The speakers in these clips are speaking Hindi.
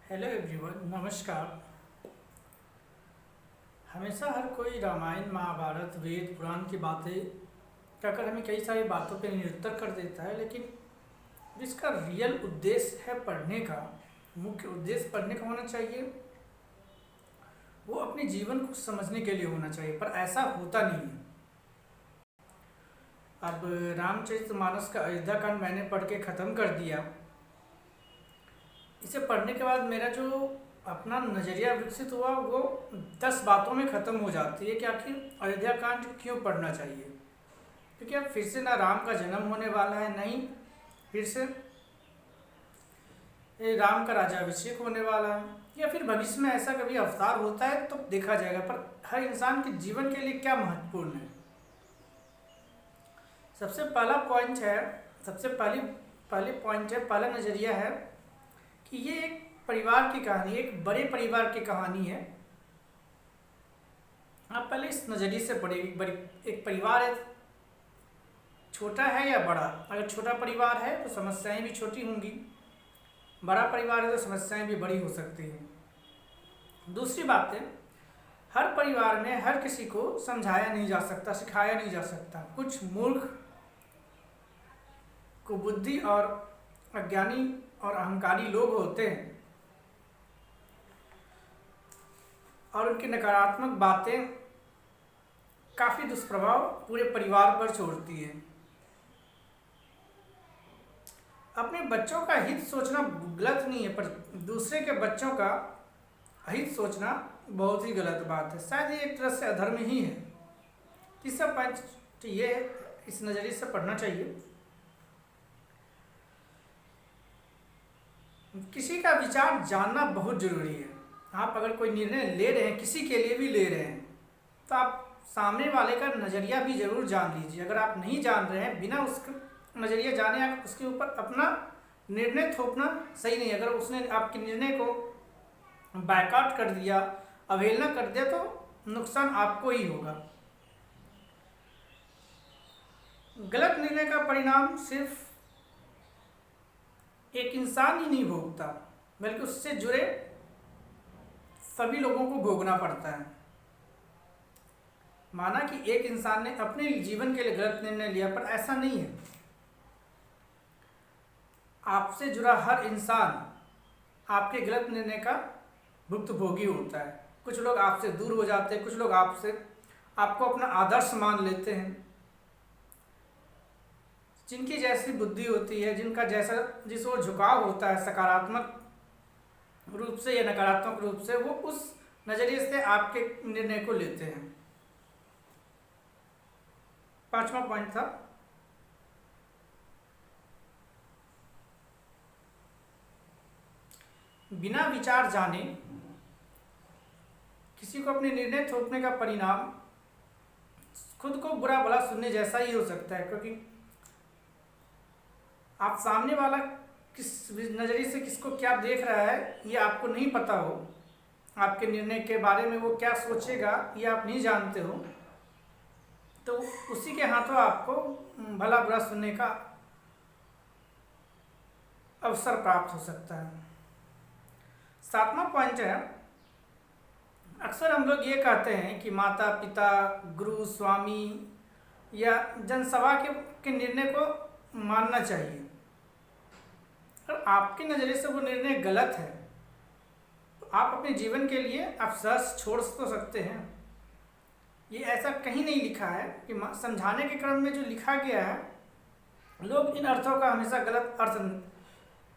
हेलो एवरीवन, नमस्कार। हमेशा हर कोई रामायण, महाभारत, वेद, पुराण की बातें कहकर हमें कई सारी बातों पे निरर्थ कर देता है, लेकिन जिसका रियल उद्देश्य है पढ़ने का, मुख्य उद्देश्य पढ़ने का होना चाहिए, वो अपने जीवन को समझने के लिए होना चाहिए, पर ऐसा होता नहीं है। अब रामचरितमानस का अयोध्या कांड मैंने पढ़ के ख़त्म कर दिया। इसे पढ़ने के बाद मेरा जो अपना नज़रिया विकसित हुआ वो 10 बातों में ख़त्म हो जाती है कि आखिर अयोध्या कांड क्यों पढ़ना चाहिए। क्योंकि अब फिर से ना राम का जन्म होने वाला है, नहीं फिर से राम का राज्याभिषेक होने वाला है, या फिर भविष्य में ऐसा कभी अवतार होता है तो देखा जाएगा। पर हर इंसान के जीवन के लिए क्या महत्वपूर्ण है, सबसे पहला पॉइंट है, सबसे पहले पॉइंट है, पहला नज़रिया है कि ये एक परिवार की कहानी, एक बड़े परिवार की कहानी है। आप पहले इस नज़रिए से पढ़िए। एक परिवार है, छोटा है या बड़ा। अगर छोटा परिवार है तो समस्याएं भी छोटी होंगी, बड़ा परिवार है तो समस्याएं भी बड़ी हो सकती हैं। दूसरी बात है, हर परिवार में हर किसी को समझाया नहीं जा सकता, सिखाया नहीं जा सकता। कुछ मूर्ख, कुबुद्धि और अज्ञानी और अहंकारी लोग होते हैं और उनकी नकारात्मक बातें काफ़ी दुष्प्रभाव पूरे परिवार पर छोड़ती है। अपने बच्चों का हित सोचना गलत नहीं है, पर दूसरे के बच्चों का हित सोचना बहुत ही गलत बात है। शायद ये एक तरह से अधर्म ही है। तीसरा पॉइंट ये है, इस नज़रिए से पढ़ना चाहिए, किसी का विचार जानना बहुत ज़रूरी है। आप अगर कोई निर्णय ले रहे हैं, किसी के लिए भी ले रहे हैं, तो आप सामने वाले का नज़रिया भी ज़रूर जान लीजिए। अगर आप नहीं जान रहे हैं, बिना उसका नज़रिया जाने आप उसके ऊपर अपना निर्णय थोपना सही नहीं। अगर उसने आपके निर्णय को बैकआउट कर दिया, अवहेलना कर दिया, तो नुकसान आपको ही होगा। गलत निर्णय का परिणाम सिर्फ एक इंसान ही नहीं भोगता, बल्कि उससे जुड़े सभी लोगों को भोगना पड़ता है। माना कि एक इंसान ने अपने जीवन के लिए गलत निर्णय लिया, पर ऐसा नहीं है। आपसे जुड़ा हर इंसान आपके गलत निर्णय का भुक्तभोगी होता है। कुछ लोग आपसे दूर हो जाते हैं, कुछ लोग आपको अपना आदर्श मान लेते हैं। जिनकी जैसी बुद्धि होती है, जिनका जैसा जिस ओर झुकाव होता है, सकारात्मक रूप से या नकारात्मक रूप से, वो उस नज़रिए से आपके निर्णय को लेते हैं। पांचवा पॉइंट था, बिना विचार जाने किसी को अपने निर्णय थोपने का परिणाम खुद को बुरा भला सुनने जैसा ही हो सकता है। क्योंकि आप सामने वाला किस नज़रिए से किसको क्या देख रहा है ये आपको नहीं पता हो, आपके निर्णय के बारे में वो क्या सोचेगा ये आप नहीं जानते हो, तो उसी के हाथों आपको भला बुरा सुनने का अवसर प्राप्त हो सकता है। सातवां पॉइंट है, अक्सर हम लोग ये कहते हैं कि माता पिता, गुरु, स्वामी या जनसभा के निर्णय को मानना चाहिए। और आपके नज़रिए से वो निर्णय गलत है, तो आप अपने जीवन के लिए आप सहज छोड़ तो सकते हैं। ये ऐसा कहीं नहीं लिखा है कि समझाने के क्रम में जो लिखा गया है, लोग इन अर्थों का हमेशा गलत अर्थ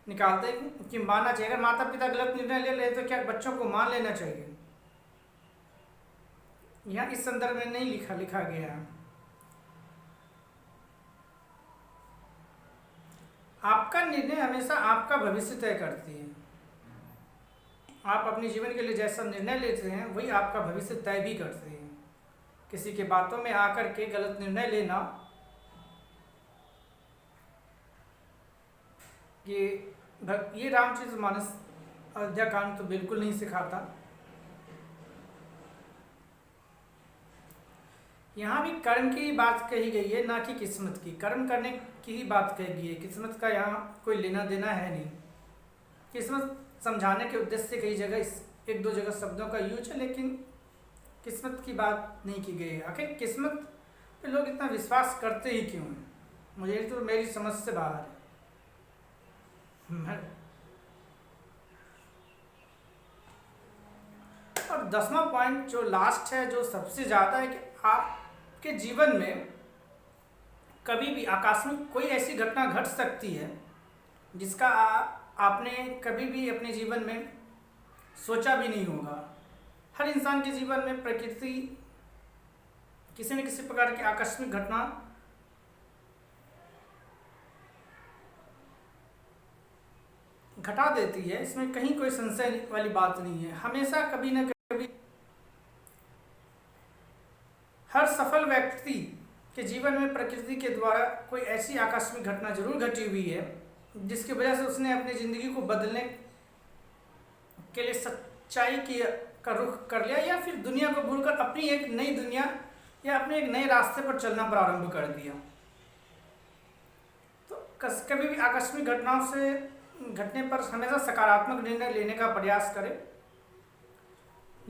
निकालते हैं कि मानना चाहिए। अगर माता पिता गलत निर्णय ले रहे तो क्या बच्चों को मान लेना चाहिए? यहाँ इस संदर्भ में नहीं लिखा गया है। आपका निर्णय हमेशा आपका भविष्य तय करती है। आप अपने जीवन के लिए जैसा निर्णय लेते हैं वही आपका भविष्य तय भी करते हैं। किसी के बातों में आकर के गलत निर्णय लेना ये रामचरितमानस अयोध्या कांड तो बिल्कुल नहीं सिखाता। यहाँ भी कर्म की बात कही गई है, ना कि किस्मत की। कर्म करने की ही बात कही गई है, किस्मत का यहाँ कोई लेना देना है नहीं। किस्मत समझाने के उद्देश्य से कई जगह इस एक दो जगह शब्दों का यूज है, लेकिन किस्मत की बात नहीं की गई है। आखिर किस्मत पे लोग इतना विश्वास करते ही क्यों हैं? मुझे तो मेरी समझ से बाहर है। और 10वां पॉइंट जो लास्ट है, जो सबसे ज़्यादा है, कि आपके जीवन में कभी भी आकस्मिक कोई ऐसी घटना घट सकती है जिसका आपने कभी भी अपने जीवन में सोचा भी नहीं होगा। हर इंसान के जीवन में प्रकृति किसी न किसी प्रकार की आकस्मिक घटना घटा देती है, इसमें कहीं कोई संशय वाली बात नहीं है। हमेशा कभी न कभी हर सफल व्यक्ति के जीवन में प्रकृति के द्वारा कोई ऐसी आकस्मिक घटना जरूर घटी हुई है जिसकी वजह से उसने अपनी ज़िंदगी को बदलने के लिए सच्चाई का रुख कर लिया, या फिर दुनिया को भूलकर अपनी एक नई दुनिया या अपने एक नए रास्ते पर चलना प्रारंभ कर दिया। तो कभी भी आकस्मिक घटनाओं से घटने पर हमेशा सकारात्मक निर्णय लेने का प्रयास करें।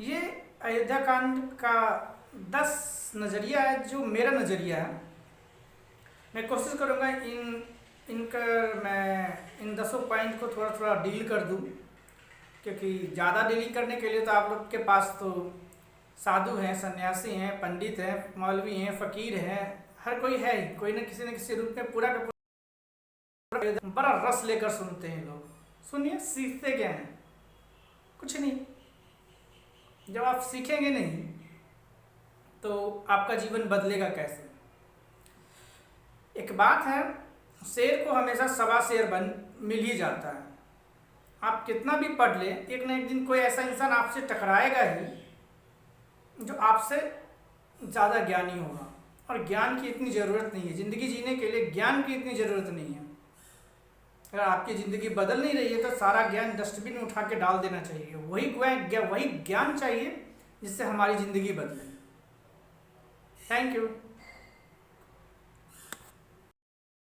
ये अयोध्या कांड का 10 नज़रिया है जो मेरा नज़रिया है। मैं कोशिश करूँगा मैं इन 10 पॉइंट को थोड़ा थोड़ा डील कर दूँ, क्योंकि ज़्यादा डीलिंग करने के लिए तो आप लोग के पास तो साधु हैं, सन्यासी हैं, पंडित हैं, मौलवी हैं, फ़कीर हैं, हर कोई है ही, कोई न किसी रूप में पूरा का पूरा बड़ा रस लेकर सुनते हैं लोग। सुनिए, सीखते क्या हैं? कुछ नहीं। जब आप सीखेंगे नहीं तो आपका जीवन बदलेगा कैसे? एक बात है, शेर को हमेशा सवा शेर मिल ही जाता है। आप कितना भी पढ़ लें, एक न एक दिन कोई ऐसा इंसान आपसे टकराएगा ही जो आपसे ज़्यादा ज्ञानी होगा। और ज्ञान की इतनी ज़रूरत नहीं है, ज़िंदगी जीने के लिए ज्ञान की इतनी ज़रूरत नहीं है। अगर आपकी ज़िंदगी बदल नहीं रही है तो सारा ज्ञान डस्टबिन में उठा के डाल देना चाहिए। वही ज्ञान चाहिए जिससे हमारी ज़िंदगी बदले। Thank you.